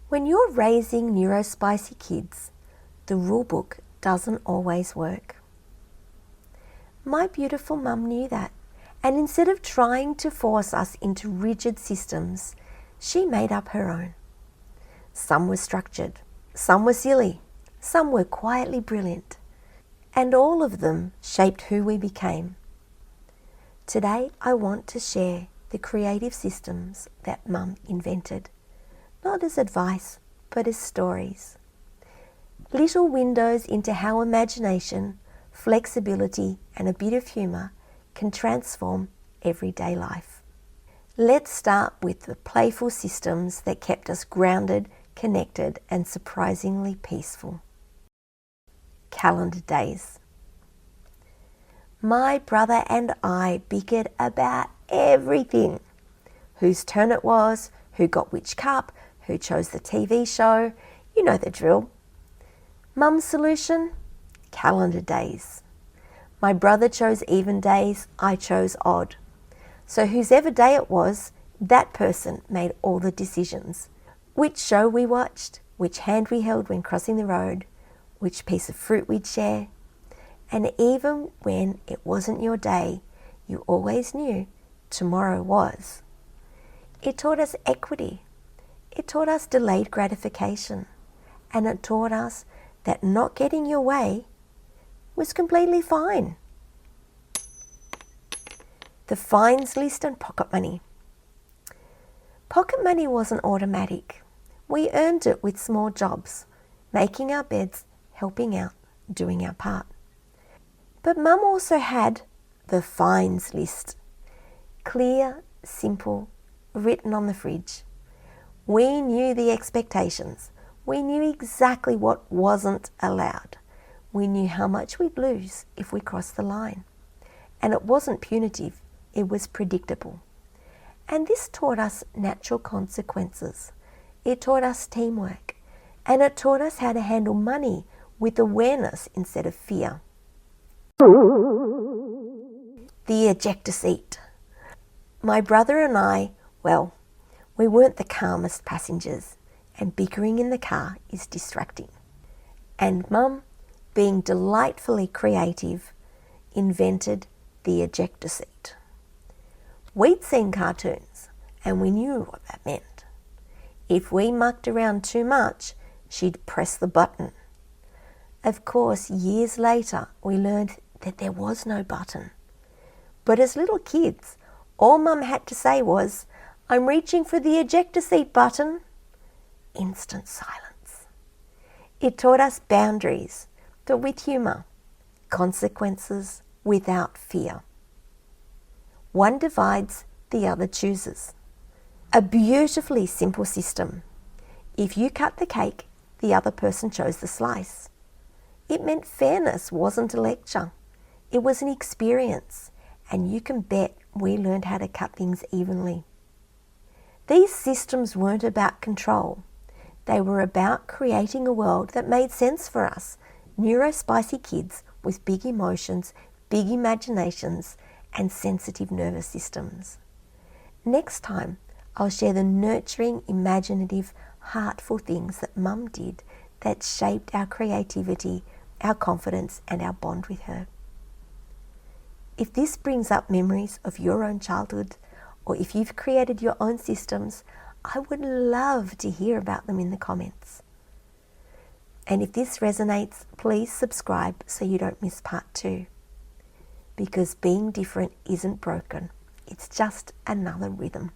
When you're raising neurospicy kids, the rulebook doesn't always work. My beautiful mum knew that, and instead of trying to force us into rigid systems, she made up her own. Some were structured, some were silly, some were quietly brilliant, and all of them shaped who we became. Today I want to share the creative systems that Mum invented, not as advice, but as stories. Little windows into how imagination, flexibility, and a bit of humour can transform everyday life. Let's start with the playful systems that kept us grounded, connected, and surprisingly peaceful. Calendar days. My brother and I bickered about everything. Whose turn it was, who got which cup, who chose the TV show, you know the drill. Mum's solution? Calendar days. My brother chose even days, I chose odd. So whosever day it was, that person made all the decisions. Which show we watched, which hand we held when crossing the road, which piece of fruit we'd share. And even when it wasn't your day, you always knew tomorrow was. It taught us equity. It taught us delayed gratification. And it taught us that not getting your way was completely fine. The fines list and pocket money. Pocket money wasn't automatic. We earned it with small jobs, making our beds, helping out, doing our part. But Mum also had the fines list. Clear, simple, written on the fridge. We knew the expectations. We knew exactly what wasn't allowed. We knew how much we'd lose if we crossed the line. And it wasn't punitive, it was predictable. And this taught us natural consequences. It taught us teamwork. And it taught us how to handle money with awareness instead of fear. The ejector seat. My brother and I, well, we weren't the calmest passengers, and bickering in the car is distracting. And Mum, being delightfully creative, invented the ejector seat. We'd seen cartoons, and we knew what that meant. If we mucked around too much, she'd press the button. Of course, years later, we learned that there was no button. But as little kids, all Mum had to say was, "I'm reaching for the ejector seat button." Instant silence. It taught us boundaries, but with humour, consequences without fear. One divides, the other chooses. A beautifully simple system. If you cut the cake, the other person chose the slice. It meant fairness wasn't a lecture. It was an experience, and you can bet we learned how to cut things evenly. These systems weren't about control. They were about creating a world that made sense for us, neurospicy kids with big emotions, big imaginations, and sensitive nervous systems. Next time, I'll share the nurturing, imaginative, heartful things that Mum did that shaped our creativity, our confidence, and our bond with her. If this brings up memories of your own childhood, or if you've created your own systems, I would love to hear about them in the comments. And if this resonates, please subscribe so you don't miss part 2. Because being different isn't broken, it's just another rhythm.